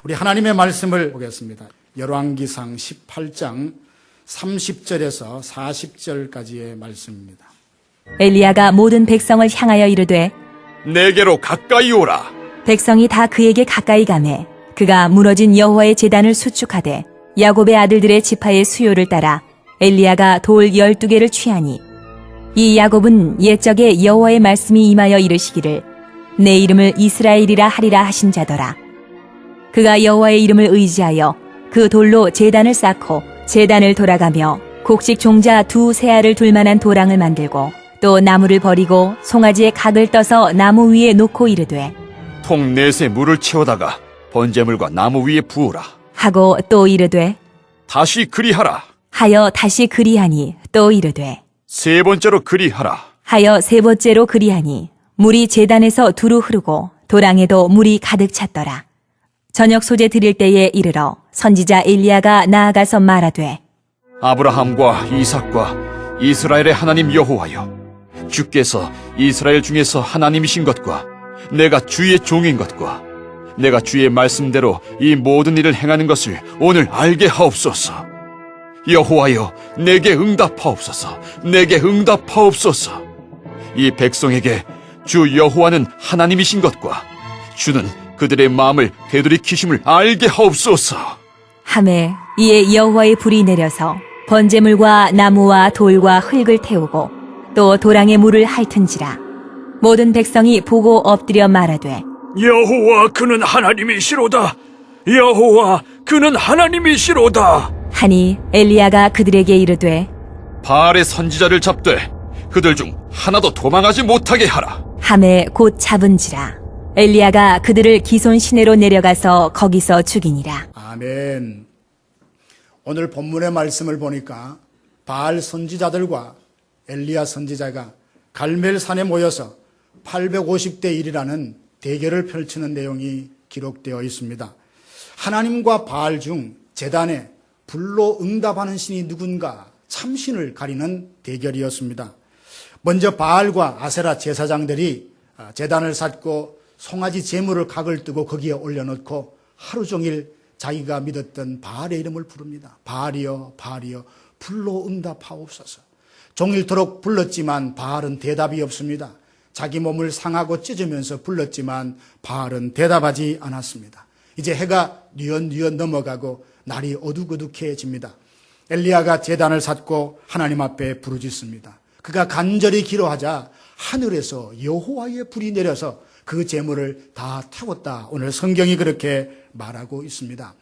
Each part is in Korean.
우리 하나님의 말씀을 보겠습니다. 열왕기상 18장 30절에서 40절까지의 말씀입니다. 엘리야가 모든 백성을 향하여 이르되 내게로 가까이 오라. 백성이 다 그에게 가까이 가매 그가 무너진 여호와의 제단을 수축하되 야곱의 아들들의 지파의 수요를 따라 엘리야가 돌 12개를 취하니 이 야곱은 옛적에 여호와의 말씀이 임하여 이르시기를 내 이름을 이스라엘이라 하리라 하신 자더라. 그가 여호와의 이름을 의지하여 그 돌로 제단을 쌓고 제단을 돌아가며 곡식 종자 2세알을 둘 만한 도랑을 만들고 또 나무를 버리고 송아지의 각을 떠서 나무 위에 놓고 이르되 통 넷에 물을 채워다가 번제물과 나무 위에 부으라. 하고 또 이르되 다시 그리하라. 하여 다시 그리하니 또 이르되 세 번째로 그리하라. 하여 세 번째로 그리하니 물이 제단에서 두루 흐르고 도랑에도 물이 가득 찼더라. 저녁 소재 드릴 때에 이르러 선지자 엘리야가 나아가서 말하되 아브라함과 이삭과 이스라엘의 하나님 여호와여, 주께서 이스라엘 중에서 하나님이신 것과 내가 주의 종인 것과 내가 주의 말씀대로 이 모든 일을 행하는 것을 오늘 알게 하옵소서. 여호와여, 내게 응답하옵소서. 내게 응답하옵소서. 이 백성에게 주 여호와는 하나님이신 것과 주는 그들의 마음을 되돌이키심을 알게 하옵소서. 하매 이에 여호와의 불이 내려서 번제물과 나무와 돌과 흙을 태우고 또 도랑에 물을 핥은지라. 모든 백성이 보고 엎드려 말하되 여호와 그는 하나님이시로다. 여호와 그는 하나님이시로다. 하니 엘리야가 그들에게 이르되 바알의 선지자를 잡되 그들 중 하나도 도망하지 못하게 하라. 하매 곧 잡은지라. 엘리야가 그들을 기손 시내로 내려가서 거기서 죽이니라. 아멘. 오늘 본문의 말씀을 보니까 바알 선지자들과 엘리야 선지자가 갈멜산에 모여서 850대 1이라는 대결을 펼치는 내용이 기록되어 있습니다. 하나님과 바알 중 제단에 불로 응답하는 신이 누군가 참신을 가리는 대결이었습니다. 먼저 바알과 아세라 제사장들이 제단을 쌓고 송아지 제물을 각을 뜨고 거기에 올려놓고 하루 종일 자기가 믿었던 바알의 이름을 부릅니다. 바알이여 바알이여 불로 응답하옵소서. 종일토록 불렀지만 바알은 대답이 없습니다. 자기 몸을 상하고 찢으면서 불렀지만 바알은 대답하지 않았습니다. 이제 해가 뉘엿뉘엿 넘어가고 날이 어둑어둑해집니다. 엘리야가 제단을 쌓고 하나님 앞에 부르짖습니다. 그가 간절히 기도하자 하늘에서 여호와의 불이 내려서 그 제물을 다 태웠다. 오늘 성경이 그렇게 말하고 있습니다.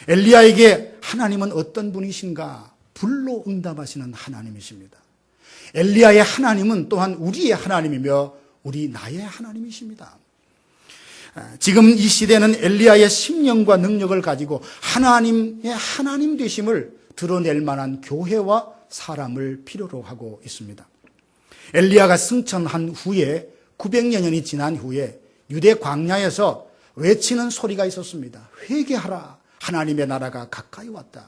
엘리야에게 하나님은 어떤 분이신가? 불로 응답하시는 하나님이십니다. 엘리야의 하나님은 또한 우리의 하나님이며 우리 나의 하나님이십니다. 지금 이 시대는 엘리야의 심령과 능력을 가지고 하나님의 하나님 되심을 드러낼 만한 교회와 사람을 필요로 하고 있습니다. 엘리야가 승천한 후에 900년이 지난 후에 유대 광야에서 외치는 소리가 있었습니다. 회개하라. 하나님의 나라가 가까이 왔다.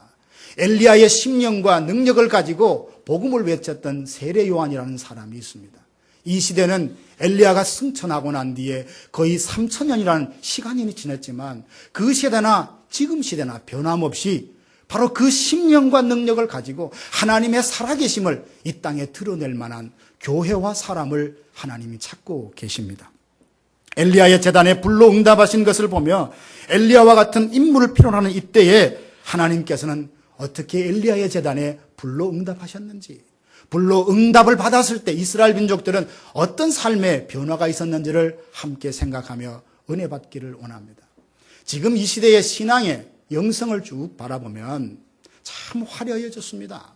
엘리야의 심령과 능력을 가지고 복음을 외쳤던 세례 요한이라는 사람이 있습니다. 이 시대는 엘리야가 승천하고 난 뒤에 거의 3000년이라는 시간이 지났지만 그 시대나 지금 시대나 변함없이 바로 그 심령과 능력을 가지고 하나님의 살아계심을 이 땅에 드러낼 만한 교회와 사람을 하나님이 찾고 계십니다. 엘리야의 제단에 불로 응답하신 것을 보며 엘리야와 같은 인물을 필요로 하는 이때에 하나님께서는 어떻게 엘리야의 제단에 불로 응답하셨는지, 불로 응답을 받았을 때 이스라엘 민족들은 어떤 삶의 변화가 있었는지를 함께 생각하며 은혜 받기를 원합니다. 지금 이 시대의 신앙의 영성을 쭉 바라보면 참 화려해졌습니다.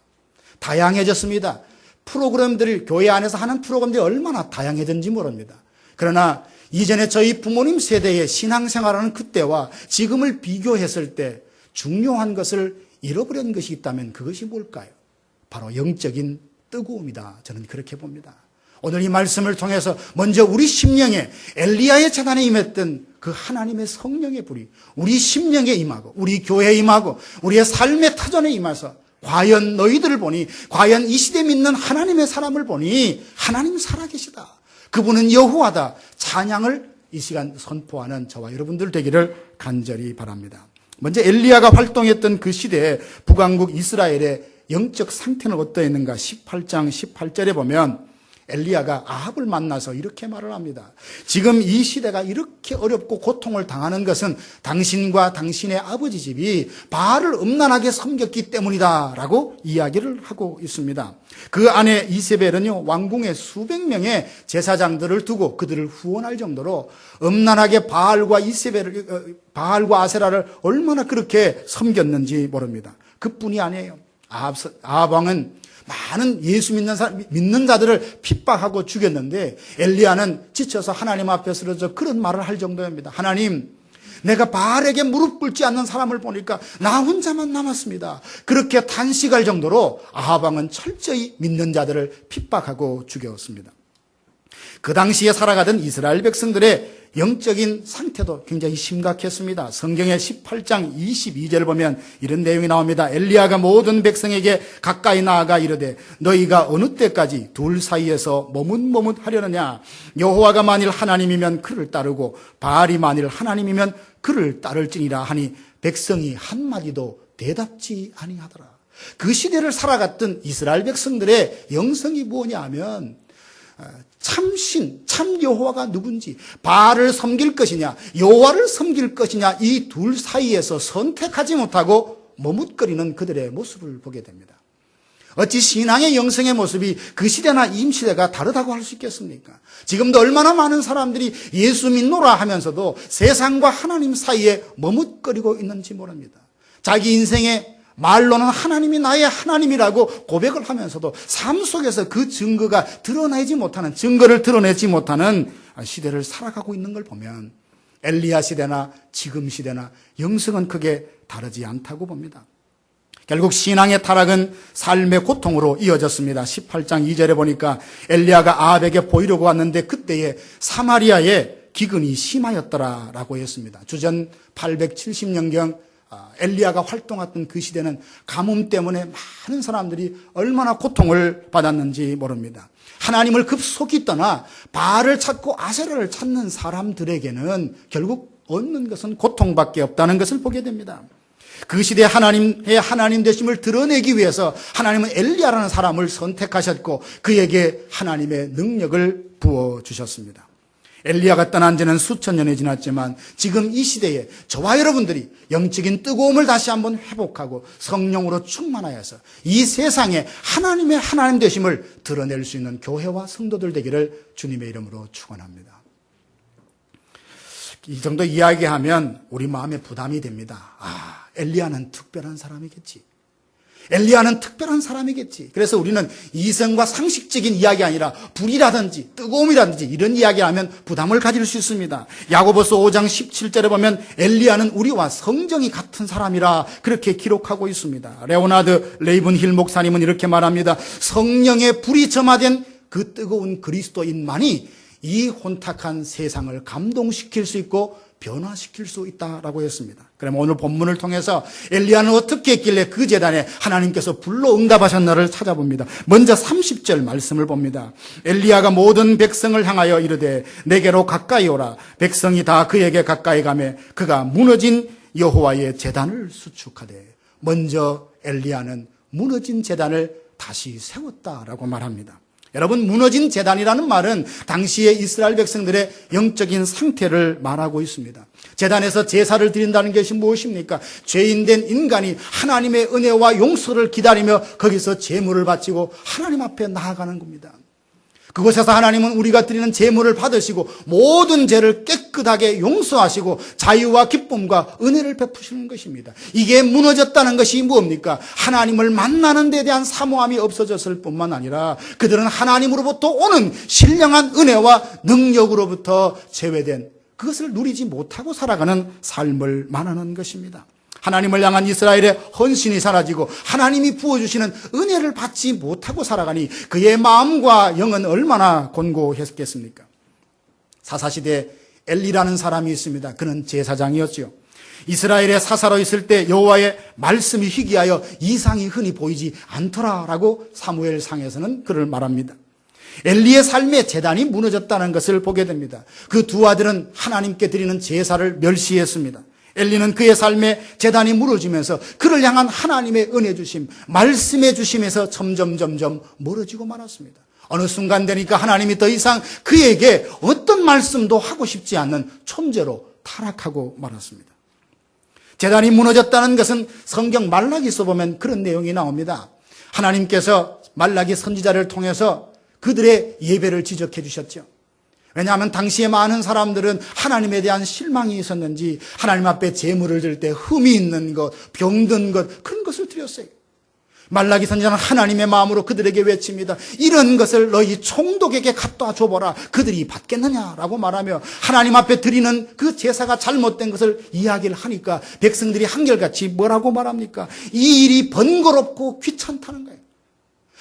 다양해졌습니다. 프로그램들이 교회 안에서 하는 프로그램들이 얼마나 다양해졌는지 모릅니다. 그러나 이전에 저희 부모님 세대의 신앙생활하는 그때와 지금을 비교했을 때 중요한 것을 잃어버린 것이 있다면 그것이 뭘까요? 바로 영적인 뜨거움이다. 저는 그렇게 봅니다. 오늘 이 말씀을 통해서 먼저 우리 심령에 엘리야의 제단에 임했던 그 하나님의 성령의 불이 우리 심령에 임하고 우리 교회에 임하고 우리의 삶의 터전에 임해서 과연 너희들을 보니, 과연 이 시대에 믿는 하나님의 사람을 보니 하나님 살아계시다. 그분은 여호와다. 찬양을 이 시간 선포하는 저와 여러분들 되기를 간절히 바랍니다. 먼저 엘리야가 활동했던 그 시대에 북왕국 이스라엘의 영적 상태는 어떠했는가? 18장 18절에 보면 엘리야가 아합을 만나서 이렇게 말을 합니다. 지금 이 시대가 이렇게 어렵고 고통을 당하는 것은 당신과 당신의 아버지 집이 바알을 음란하게 섬겼기 때문이다 라고 이야기를 하고 있습니다. 그 아내 이세벨은요, 왕궁에 수백 명의 제사장들을 두고 그들을 후원할 정도로 음란하게 바알과 바알과 아세라를 얼마나 그렇게 섬겼는지 모릅니다. 그뿐이 아니에요. 아합 왕은 많은 예수 믿는 자들을 핍박하고 죽였는데 엘리야는 지쳐서 하나님 앞에 쓰러져 그런 말을 할 정도입니다. 하나님, 내가 바알에게 무릎 꿇지 않는 사람을 보니까 나 혼자만 남았습니다. 그렇게 탄식할 정도로 아합 왕은 철저히 믿는 자들을 핍박하고 죽였습니다. 그 당시에 살아가던 이스라엘 백성들의 영적인 상태도 굉장히 심각했습니다. 성경의 18장 22절을 보면 이런 내용이 나옵니다. 엘리야가 모든 백성에게 가까이 나아가 이르되 너희가 어느 때까지 둘 사이에서 머뭇머뭇하려느냐? 여호와가 만일 하나님이면 그를 따르고 바알이 만일 하나님이면 그를 따를지니라 하니 백성이 한마디도 대답지 아니하더라. 그 시대를 살아갔던 이스라엘 백성들의 영성이 뭐냐 하면 참 여호와가 누군지, 바알을 섬길 것이냐 여호와를 섬길 것이냐, 이 둘 사이에서 선택하지 못하고 머뭇거리는 그들의 모습을 보게 됩니다. 어찌 신앙의 영성의 모습이 그 시대나 이 시대가 다르다고 할 수 있겠습니까? 지금도 얼마나 많은 사람들이 예수 믿노라 하면서도 세상과 하나님 사이에 머뭇거리고 있는지 모릅니다. 자기 인생의 말로는 하나님이 나의 하나님이라고 고백을 하면서도 삶 속에서 그 증거를 드러내지 못하는 시대를 살아가고 있는 걸 보면 엘리야 시대나 지금 시대나 영성은 크게 다르지 않다고 봅니다. 결국 신앙의 타락은 삶의 고통으로 이어졌습니다. 18장 2절에 보니까 엘리야가 아합에게 보이려고 왔는데 그때에 사마리아에 기근이 심하였더라라고 했습니다. 주전 870년경 엘리야가 활동했던 그 시대는 가뭄 때문에 많은 사람들이 얼마나 고통을 받았는지 모릅니다. 하나님을 급속히 떠나 바알을 찾고 아세라를 찾는 사람들에게는 결국 얻는 것은 고통밖에 없다는 것을 보게 됩니다. 그 시대 하나님의 하나님 되심을 드러내기 위해서 하나님은 엘리야라는 사람을 선택하셨고 그에게 하나님의 능력을 부어주셨습니다. 엘리야가 떠난 지는 수천 년이 지났지만 지금 이 시대에 저와 여러분들이 영적인 뜨거움을 다시 한번 회복하고 성령으로 충만하여서 이 세상에 하나님의 하나님 되심을 드러낼 수 있는 교회와 성도들 되기를 주님의 이름으로 축원합니다. 이 정도 이야기하면 우리 마음에 부담이 됩니다. 엘리야는 특별한 사람이겠지. 엘리야는 특별한 사람이겠지. 그래서 우리는 이성과 상식적인 이야기 아니라 불이라든지 뜨거움이라든지 이런 이야기하면 부담을 가질 수 있습니다. 야고보서 5장 17절에 보면 엘리야는 우리와 성정이 같은 사람이라 그렇게 기록하고 있습니다. 레오나드 레이븐힐 목사님은 이렇게 말합니다. 성령의 불이 점화된 그 뜨거운 그리스도인만이 이 혼탁한 세상을 감동시킬 수 있고 변화시킬 수 있다라고 했습니다. 그러면 오늘 본문을 통해서 엘리야는 어떻게 했길래 그 제단에 하나님께서 불로 응답하셨나를 찾아봅니다. 먼저 30절 말씀을 봅니다. 엘리야가 모든 백성을 향하여 이르되 내게로 가까이 오라. 백성이 다 그에게 가까이 가매 그가 무너진 여호와의 제단을 수축하되. 먼저 엘리야는 무너진 제단을 다시 세웠다라고 말합니다. 여러분, 무너진 제단이라는 말은 당시의 이스라엘 백성들의 영적인 상태를 말하고 있습니다. 제단에서 제사를 드린다는 것이 무엇입니까? 죄인된 인간이 하나님의 은혜와 용서를 기다리며 거기서 제물을 바치고 하나님 앞에 나아가는 겁니다. 그곳에서 하나님은 우리가 드리는 제물을 받으시고 모든 죄를 깨끗하게 용서하시고 자유와 기쁨과 은혜를 베푸시는 것입니다. 이게 무너졌다는 것이 뭡니까? 하나님을 만나는 데 대한 사모함이 없어졌을 뿐만 아니라 그들은 하나님으로부터 오는 신령한 은혜와 능력으로부터 제외된 그것을 누리지 못하고 살아가는 삶을 말하는 것입니다. 하나님을 향한 이스라엘의 헌신이 사라지고 하나님이 부어주시는 은혜를 받지 못하고 살아가니 그의 마음과 영은 얼마나 곤고했겠습니까? 사사시대에 엘리라는 사람이 있습니다. 그는 제사장이었지요. 이스라엘에 사사로 있을 때 여호와의 말씀이 희귀하여 이상이 흔히 보이지 않더라라고 사무엘상에서는 그를 말합니다. 엘리의 삶에 제단이 무너졌다는 것을 보게 됩니다. 그 두 아들은 하나님께 드리는 제사를 멸시했습니다. 엘리는 그의 삶에 제단이 무너지면서 그를 향한 하나님의 은혜 주심, 말씀의 주심에서 점점 멀어지고 말았습니다. 어느 순간 되니까 하나님이 더 이상 그에게 어떤 말씀도 하고 싶지 않는 존재로 타락하고 말았습니다. 제단이 무너졌다는 것은 성경 말라기서 보면 그런 내용이 나옵니다. 하나님께서 말라기 선지자를 통해서 그들의 예배를 지적해 주셨죠. 왜냐하면 당시에 많은 사람들은 하나님에 대한 실망이 있었는지 하나님 앞에 제물을 드릴 때 흠이 있는 것, 병든 것, 그런 것을 드렸어요. 말라기 선지자는 하나님의 마음으로 그들에게 외칩니다. 이런 것을 너희 총독에게 갖다 줘보라. 그들이 받겠느냐라고 말하며 하나님 앞에 드리는 그 제사가 잘못된 것을 이야기를 하니까 백성들이 한결같이 뭐라고 말합니까? 이 일이 번거롭고 귀찮다는 거예요.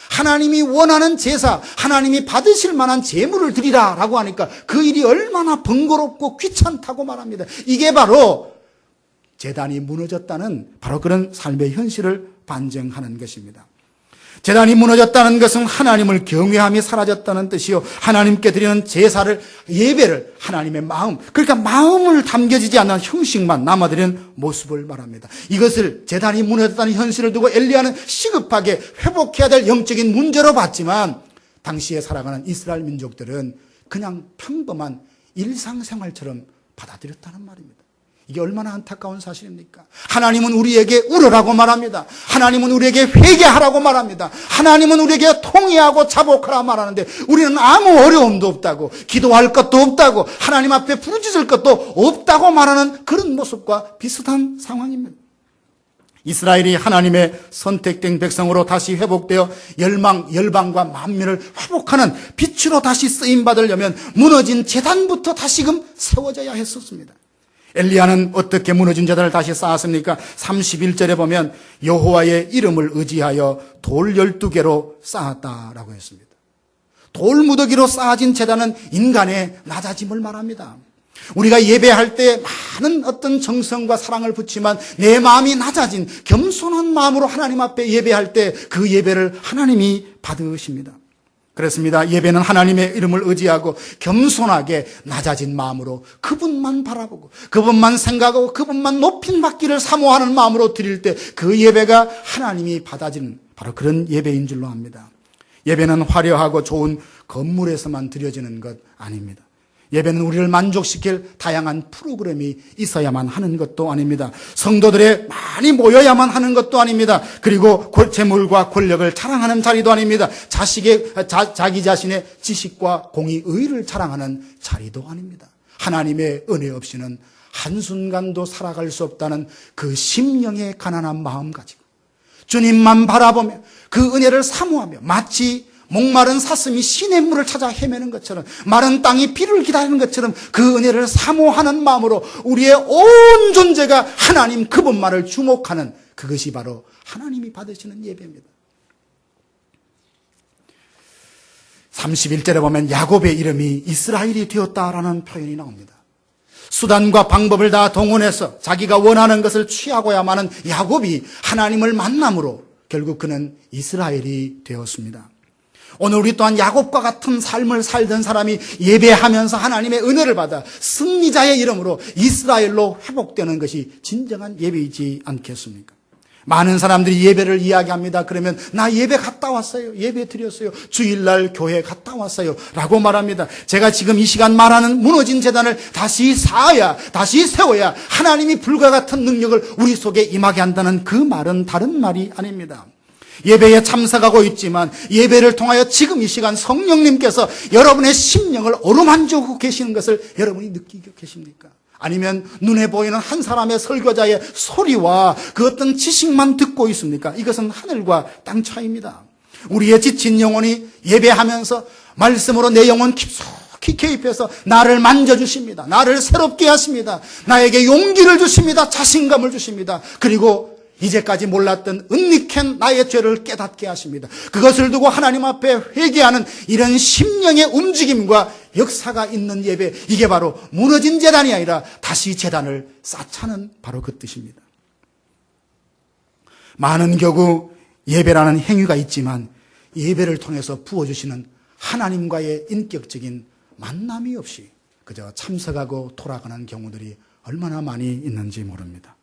하나님이 원하는 제사, 하나님이 받으실 만한 제물을 드리라라고 하니까 그 일이 얼마나 번거롭고 귀찮다고 말합니다. 이게 바로 제단이 무너졌다는 바로 그런 삶의 현실을 반증하는 것입니다. 제단이 무너졌다는 것은 하나님을 경외함이 사라졌다는 뜻이요, 하나님께 드리는 제사를, 예배를 하나님의 마음, 그러니까 마음을 담겨지지 않는 형식만 남아드리는 모습을 말합니다. 이것을 제단이 무너졌다는 현실을 두고 엘리야는 시급하게 회복해야 될 영적인 문제로 봤지만 당시에 살아가는 이스라엘 민족들은 그냥 평범한 일상생활처럼 받아들였다는 말입니다. 이게 얼마나 안타까운 사실입니까? 하나님은 우리에게 울으라고 말합니다. 하나님은 우리에게 회개하라고 말합니다. 하나님은 우리에게 통회하고 자복하라 말하는데 우리는 아무 어려움도 없다고, 기도할 것도 없다고, 하나님 앞에 부르짖을 것도 없다고 말하는 그런 모습과 비슷한 상황입니다. 이스라엘이 하나님의 선택된 백성으로 다시 회복되어 열방과 만민을 회복하는 빛으로 다시 쓰임받으려면 무너진 제단부터 다시금 세워져야 했었습니다. 엘리야는 어떻게 무너진 제단을 다시 쌓았습니까? 31절에 보면 여호와의 이름을 의지하여 돌 12개로 쌓았다라고 했습니다. 돌 무더기로 쌓아진 제단은 인간의 낮아짐을 말합니다. 우리가 예배할 때 많은 어떤 정성과 사랑을 붙이지만 내 마음이 낮아진 겸손한 마음으로 하나님 앞에 예배할 때 그 예배를 하나님이 받으십니다. 그렇습니다. 예배는 하나님의 이름을 의지하고 겸손하게 낮아진 마음으로 그분만 바라보고 그분만 생각하고 그분만 높임받기를 사모하는 마음으로 드릴 때 그 예배가 하나님이 받아지는 바로 그런 예배인 줄로 압니다. 예배는 화려하고 좋은 건물에서만 드려지는 것 아닙니다. 예배는 우리를 만족시킬 다양한 프로그램이 있어야만 하는 것도 아닙니다. 성도들의 많이 모여야만 하는 것도 아닙니다. 그리고 재물과 권력을 자랑하는 자리도 아닙니다. 자기 자신의 지식과 공의, 의를 자랑하는 자리도 아닙니다. 하나님의 은혜 없이는 한순간도 살아갈 수 없다는 그 심령의 가난한 마음 가지고 주님만 바라보며 그 은혜를 사모하며 마치 목마른 사슴이 시냇물을 찾아 헤매는 것처럼, 마른 땅이 비를 기다리는 것처럼 그 은혜를 사모하는 마음으로 우리의 온 존재가 하나님 그분만을 주목하는, 그것이 바로 하나님이 받으시는 예배입니다. 31절에 보면 야곱의 이름이 이스라엘이 되었다라는 표현이 나옵니다. 수단과 방법을 다 동원해서 자기가 원하는 것을 취하고야만 하는 야곱이 하나님을 만남으로 결국 그는 이스라엘이 되었습니다. 오늘 우리 또한 야곱과 같은 삶을 살던 사람이 예배하면서 하나님의 은혜를 받아 승리자의 이름으로 이스라엘로 회복되는 것이 진정한 예배이지 않겠습니까? 많은 사람들이 예배를 이야기합니다. 그러면 나 예배 갔다 왔어요. 예배 드렸어요. 주일날 교회 갔다 왔어요. 라고 말합니다. 제가 지금 이 시간 말하는 무너진 제단을 다시 쌓아야, 다시 세워야 하나님이 불과 같은 능력을 우리 속에 임하게 한다는 그 말은 다른 말이 아닙니다. 예배에 참석하고 있지만 예배를 통하여 지금 이 시간 성령님께서 여러분의 심령을 어루만지고 계시는 것을 여러분이 느끼고 계십니까? 아니면 눈에 보이는 한 사람의 설교자의 소리와 그 어떤 지식만 듣고 있습니까? 이것은 하늘과 땅 차이입니다. 우리의 지친 영혼이 예배하면서 말씀으로 내 영혼 깊숙이 개입해서 나를 만져주십니다. 나를 새롭게 하십니다. 나에게 용기를 주십니다. 자신감을 주십니다. 그리고 이제까지 몰랐던 은닉한 나의 죄를 깨닫게 하십니다. 그것을 두고 하나님 앞에 회개하는 이런 심령의 움직임과 역사가 있는 예배, 이게 바로 무너진 제단이 아니라 다시 제단을 쌓자는 바로 그 뜻입니다. 많은 경우 예배라는 행위가 있지만 예배를 통해서 부어주시는 하나님과의 인격적인 만남이 없이 그저 참석하고 돌아가는 경우들이 얼마나 많이 있는지 모릅니다.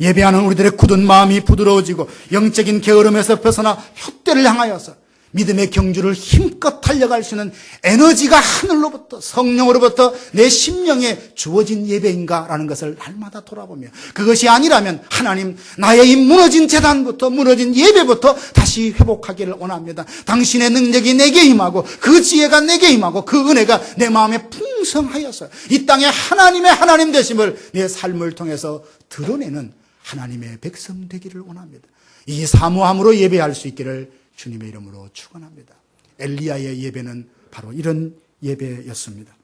예배하는 우리들의 굳은 마음이 부드러워지고 영적인 게으름에서 벗어나 푯대를 향하여서 믿음의 경주를 힘껏 달려갈 수 있는 에너지가 하늘로부터 성령으로부터 내 심령에 주어진 예배인가라는 것을 날마다 돌아보며 그것이 아니라면 하나님 나의 이 무너진 재단부터 무너진 예배부터 다시 회복하기를 원합니다. 당신의 능력이 내게 임하고 그 지혜가 내게 임하고 그 은혜가 내 마음에 풍성하여서 이 땅에 하나님의 하나님 되심을 내 삶을 통해서 드러내는 하나님의 백성 되기를 원합니다. 이 사모함으로 예배할 수 있기를 주님의 이름으로 축원합니다. 엘리야의 예배는 바로 이런 예배였습니다.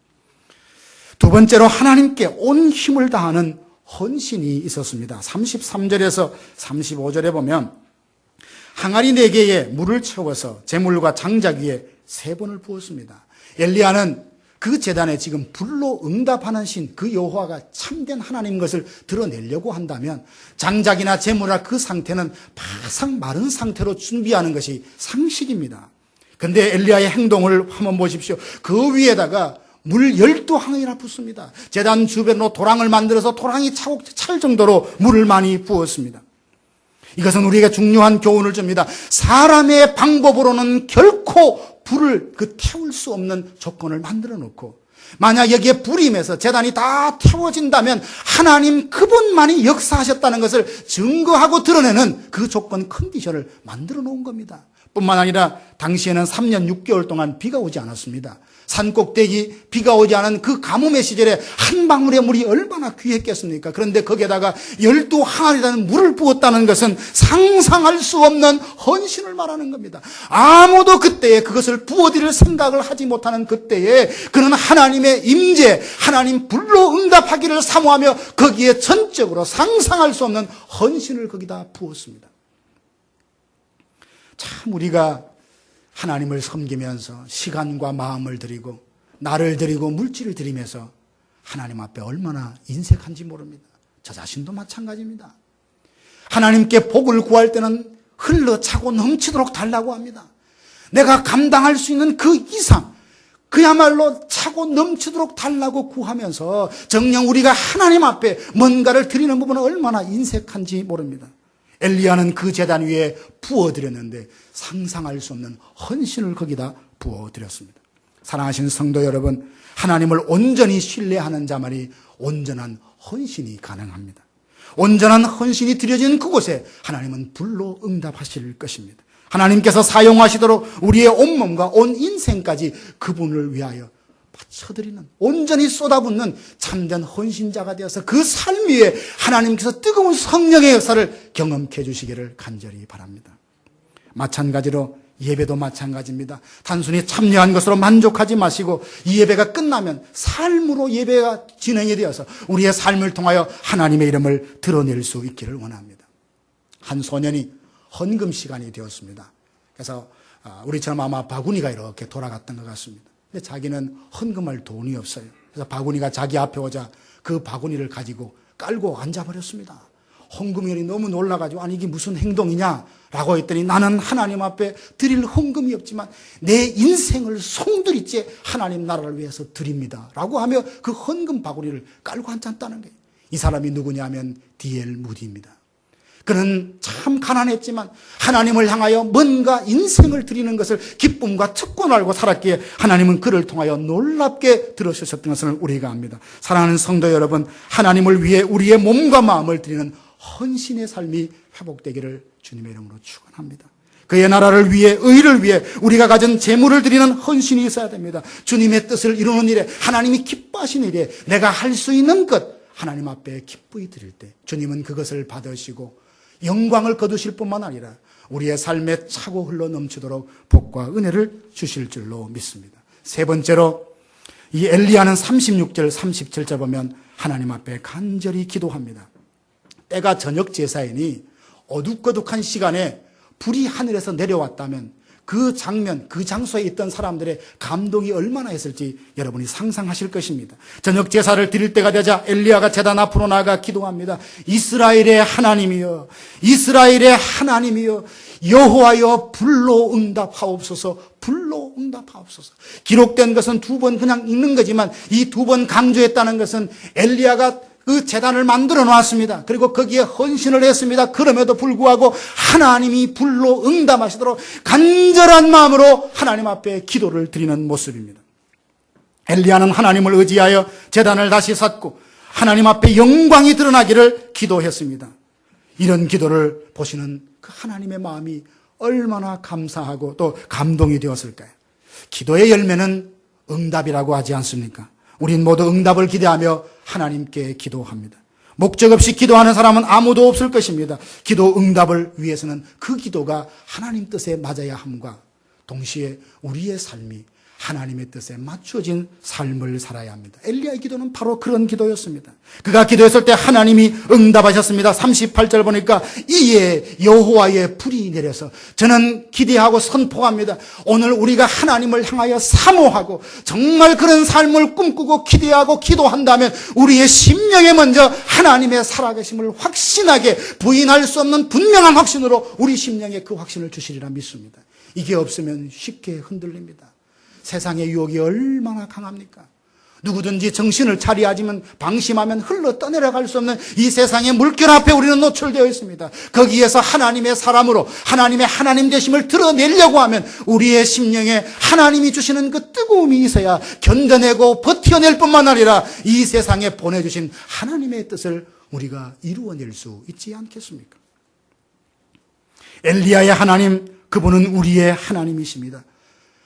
두 번째로 하나님께 온 힘을 다하는 헌신이 있었습니다. 33절에서 35절에 보면 항아리 4개에 물을 채워서 제물과 장작 위에 3번을 부었습니다. 엘리야는 그 제단에 지금 불로 응답하는 신 그 여호와가 참된 하나님 것을 드러내려고 한다면 장작이나 제물이나 그 상태는 바싹 마른 상태로 준비하는 것이 상식입니다. 그런데 엘리야의 행동을 한번 보십시오. 그 위에다가 물 12항이나 붓습니다. 제단 주변으로 도랑을 만들어서 도랑이 차곡 찰 정도로 물을 많이 부었습니다. 이것은 우리에게 중요한 교훈을 줍니다. 사람의 방법으로는 결코 불을 태울 수 없는 조건을 만들어 놓고 만약 여기에 불이 임해서 제단이 다 태워진다면 하나님 그분만이 역사하셨다는 것을 증거하고 드러내는 그 조건 컨디션을 만들어 놓은 겁니다. 뿐만 아니라 당시에는 3년 6개월 동안 비가 오지 않았습니다. 산꼭대기 비가 오지 않은 그 가뭄의 시절에 한 방울의 물이 얼마나 귀했겠습니까? 그런데 거기에다가 12항이라는 물을 부었다는 것은 상상할 수 없는 헌신을 말하는 겁니다. 아무도 그때에 그것을 부어드릴 생각을 하지 못하는 그때에 그는 하나님의 임재, 하나님 불로 응답하기를 사모하며 거기에 전적으로 상상할 수 없는 헌신을 거기다 부었습니다. 참 우리가 하나님을 섬기면서 시간과 마음을 드리고 나를 드리고 물질을 드리면서 하나님 앞에 얼마나 인색한지 모릅니다. 저 자신도 마찬가지입니다. 하나님께 복을 구할 때는 흘러차고 넘치도록 달라고 합니다. 내가 감당할 수 있는 그 이상 그야말로 차고 넘치도록 달라고 구하면서 정녕 우리가 하나님 앞에 뭔가를 드리는 부분은 얼마나 인색한지 모릅니다. 엘리야는 그 제단 위에 부어드렸는데 상상할 수 없는 헌신을 거기다 부어드렸습니다. 사랑하신 성도 여러분, 하나님을 온전히 신뢰하는 자만이 온전한 헌신이 가능합니다. 온전한 헌신이 드려진 그곳에 하나님은 불로 응답하실 것입니다. 하나님께서 사용하시도록 우리의 온몸과 온 인생까지 그분을 위하여 바쳐드리는 온전히 쏟아붓는 참된 헌신자가 되어서 그 삶 위에 하나님께서 뜨거운 성령의 역사를 경험케 해주시기를 간절히 바랍니다. 마찬가지로 예배도 마찬가지입니다. 단순히 참여한 것으로 만족하지 마시고 이 예배가 끝나면 삶으로 예배가 진행이 되어서 우리의 삶을 통하여 하나님의 이름을 드러낼 수 있기를 원합니다. 한 소년이 헌금 시간이 되었습니다. 그래서 우리처럼 아마 바구니가 이렇게 돌아갔던 것 같습니다. 근데 자기는 헌금할 돈이 없어요. 그래서 바구니가 자기 앞에 오자 그 바구니를 가지고 깔고 앉아버렸습니다. 헌금이원이 너무 놀라가지고 아니 이게 무슨 행동이냐라고 했더니 나는 하나님 앞에 드릴 헌금이 없지만 내 인생을 송두리째 하나님 나라를 위해서 드립니다 라고 하며 그 헌금 바구니를 깔고 앉았다는 거예요. 이 사람이 누구냐면 D.L. 무디입니다. 그는 참 가난했지만 하나님을 향하여 뭔가 인생을 드리는 것을 기쁨과 특권을 알고 살았기에 하나님은 그를 통하여 놀랍게 들어주셨던 것을 우리가 압니다. 사랑하는 성도 여러분, 하나님을 위해 우리의 몸과 마음을 드리는 헌신의 삶이 회복되기를 주님의 이름으로 축원합니다. 그의 나라를 위해 의를 위해 우리가 가진 재물을 드리는 헌신이 있어야 됩니다. 주님의 뜻을 이루는 일에 하나님이 기뻐하시는 일에 내가 할 수 있는 것 하나님 앞에 기쁘게 드릴 때 주님은 그것을 받으시고 영광을 거두실 뿐만 아니라 우리의 삶에 차고 흘러 넘치도록 복과 은혜를 주실 줄로 믿습니다. 세 번째로 이 엘리야는 36절 37절 보면 하나님 앞에 간절히 기도합니다. 때가 저녁 제사이니 어둑어둑한 시간에 불이 하늘에서 내려왔다면 그 장면, 그 장소에 있던 사람들의 감동이 얼마나 했을지 여러분이 상상하실 것입니다. 저녁 제사를 드릴 때가 되자 엘리야가 제단 앞으로 나아가 기도합니다. 이스라엘의 하나님이여, 이스라엘의 하나님이여, 여호와여 불로 응답하옵소서, 불로 불로 응답하옵소서. 기록된 것은 2번 그냥 읽는 거지만 이 2번 강조했다는 것은 엘리야가 그 제단을 만들어 놨습니다. 그리고 거기에 헌신을 했습니다. 그럼에도 불구하고 하나님이 불로 응답하시도록 간절한 마음으로 하나님 앞에 기도를 드리는 모습입니다. 엘리야는 하나님을 의지하여 제단을 다시 쌓고 하나님 앞에 영광이 드러나기를 기도했습니다. 이런 기도를 보시는 그 하나님의 마음이 얼마나 감사하고 또 감동이 되었을까요? 기도의 열매는 응답이라고 하지 않습니까? 우린 모두 응답을 기대하며 하나님께 기도합니다. 목적 없이 기도하는 사람은 아무도 없을 것입니다. 기도 응답을 위해서는 그 기도가 하나님 뜻에 맞아야 함과 동시에 우리의 삶이 하나님의 뜻에 맞춰진 삶을 살아야 합니다. 엘리야의 기도는 바로 그런 기도였습니다. 그가 기도했을 때 하나님이 응답하셨습니다. 38절 보니까 이에 여호와의 불이 내려서 저는 기대하고 선포합니다. 오늘 우리가 하나님을 향하여 사모하고 정말 그런 삶을 꿈꾸고 기대하고 기도한다면 우리의 심령에 먼저 하나님의 살아계심을 확신하게 부인할 수 없는 분명한 확신으로 우리 심령에 그 확신을 주시리라 믿습니다. 이게 없으면 쉽게 흔들립니다. 세상의 유혹이 얼마나 강합니까? 누구든지 정신을 차려야지만 방심하면 흘러 떠내려갈 수 없는 이 세상의 물결 앞에 우리는 노출되어 있습니다. 거기에서 하나님의 사람으로 하나님의 하나님 되심을 드러내려고 하면 우리의 심령에 하나님이 주시는 그 뜨거움이 있어야 견뎌내고 버텨낼 뿐만 아니라 이 세상에 보내주신 하나님의 뜻을 우리가 이루어낼 수 있지 않겠습니까? 엘리야의 하나님, 그분은 우리의 하나님이십니다.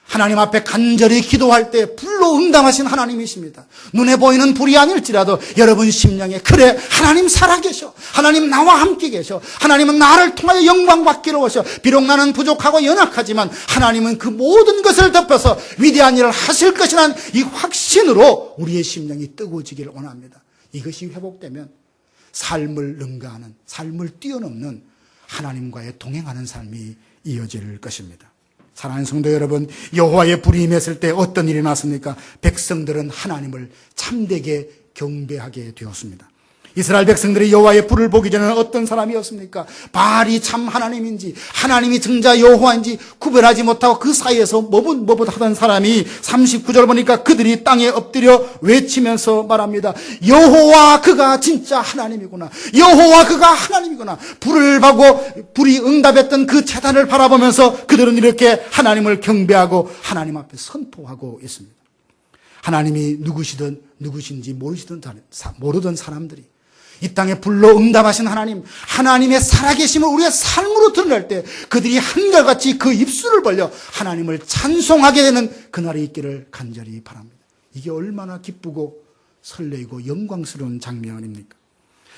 하나님 앞에 간절히 기도할 때 불로 응답하신 하나님이십니다. 눈에 보이는 불이 아닐지라도 여러분 심령에 그래 하나님 살아계셔. 하나님 나와 함께 계셔. 하나님은 나를 통하여 영광 받기로 오셔. 비록 나는 부족하고 연약하지만 하나님은 그 모든 것을 덮어서 위대한 일을 하실 것이라는 이 확신으로 우리의 심령이 뜨거워지기를 원합니다. 이것이 회복되면 삶을 능가하는, 삶을 뛰어넘는 하나님과의 동행하는 삶이 이어질 것입니다. 사랑하는 성도 여러분, 여호와의 불이 임했을 때 어떤 일이 났습니까? 백성들은 하나님을 참되게 경배하게 되었습니다. 이스라엘 백성들이 여호와의 불을 보기 전에는 어떤 사람이었습니까? 바알이 참 하나님인지 하나님이 정자 여호와인지 구별하지 못하고 그 사이에서 머뭇하던 사람이 39절 보니까 그들이 땅에 엎드려 외치면서 말합니다. 여호와 그가 진짜 하나님이구나. 여호와 그가 하나님이구나. 불을 보고 불이 응답했던 그 제단을 바라보면서 그들은 이렇게 하나님을 경배하고 하나님 앞에 선포하고 있습니다. 하나님이 누구시든 누구신지 모르던 사람들이 이 땅에 불로 응답하신 하나님, 하나님의 살아계심을 우리의 삶으로 드러낼 때 그들이 한결같이 그 입술을 벌려 하나님을 찬송하게 되는 그날이 있기를 간절히 바랍니다. 이게 얼마나 기쁘고 설레이고 영광스러운 장면입니까?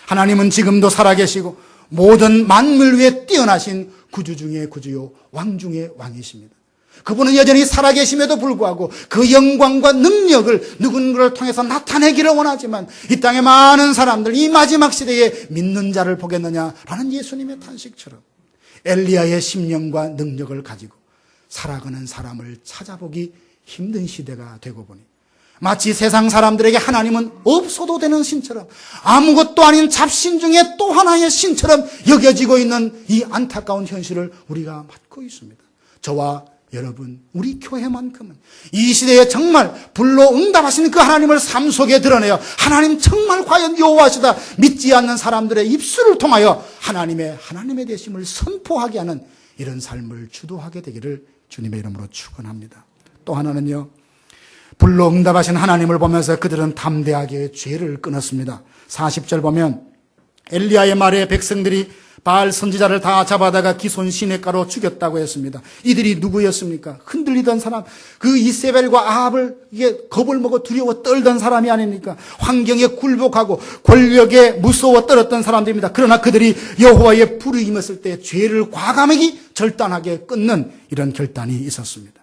하나님은 지금도 살아계시고 모든 만물 위에 뛰어나신 구주 중의 구주요 왕 중의 왕이십니다. 그분은 여전히 살아계심에도 불구하고 그 영광과 능력을 누군가를 통해서 나타내기를 원하지만 이 땅의 많은 사람들 이 마지막 시대에 믿는 자를 보겠느냐라는 예수님의 탄식처럼 엘리야의 심령과 능력을 가지고 살아가는 사람을 찾아보기 힘든 시대가 되고 보니 마치 세상 사람들에게 하나님은 없어도 되는 신처럼 아무것도 아닌 잡신 중에 또 하나의 신처럼 여겨지고 있는 이 안타까운 현실을 우리가 맞고 있습니다. 저와 여러분, 우리 교회만큼은 이 시대에 정말 불로 응답하시는 그 하나님을 삶 속에 드러내어 하나님 정말 과연 여호와시다 믿지 않는 사람들의 입술을 통하여 하나님의 되심을 선포하게 하는 이런 삶을 주도하게 되기를 주님의 이름으로 축원합니다. 또 하나는요, 불로 응답하신 하나님을 보면서 그들은 담대하게 죄를 끊었습니다. 40절 보면 엘리야의 말에 백성들이 바알 선지자를 다 잡아다가 기손 시냇가로 죽였다고 했습니다. 이들이 누구였습니까? 흔들리던 사람, 그 이세벨과 아합을 이게 겁을 먹어 두려워 떨던 사람이 아닙니까? 환경에 굴복하고 권력에 무서워 떨었던 사람들입니다. 그러나 그들이 여호와의 불이 임했을 때 죄를 과감하게 절단하게 끊는 이런 결단이 있었습니다.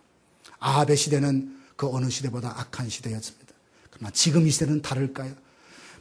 아합의 시대는 그 어느 시대보다 악한 시대였습니다. 그러나 지금 이 시대는 다를까요?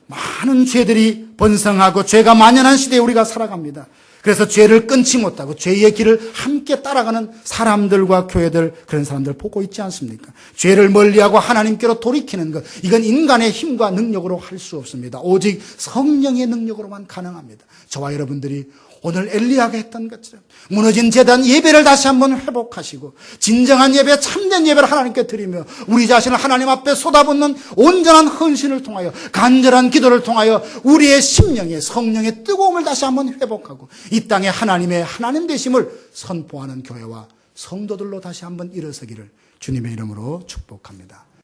많은 죄들이 번성하고 죄가 만연한 시대에 우리가 살아갑니다. 그래서 죄를 끊지 못하고 죄의 길을 함께 따라가는 사람들과 교회들, 그런 사람들 보고 있지 않습니까? 죄를 멀리하고 하나님께로 돌이키는 것, 이건 인간의 힘과 능력으로 할 수 없습니다. 오직 성령의 능력으로만 가능합니다. 저와 여러분들이 오늘 엘리야가 했던 것처럼 무너진 제단 예배를 다시 한번 회복하시고 진정한 예배, 참된 예배를 하나님께 드리며 우리 자신을 하나님 앞에 쏟아붓는 온전한 헌신을 통하여 간절한 기도를 통하여 우리의 심령의 성령의 뜨거움을 다시 한번 회복하고 이 땅에 하나님의 하나님 되심을 선포하는 교회와 성도들로 다시 한번 일어서기를 주님의 이름으로 축복합니다.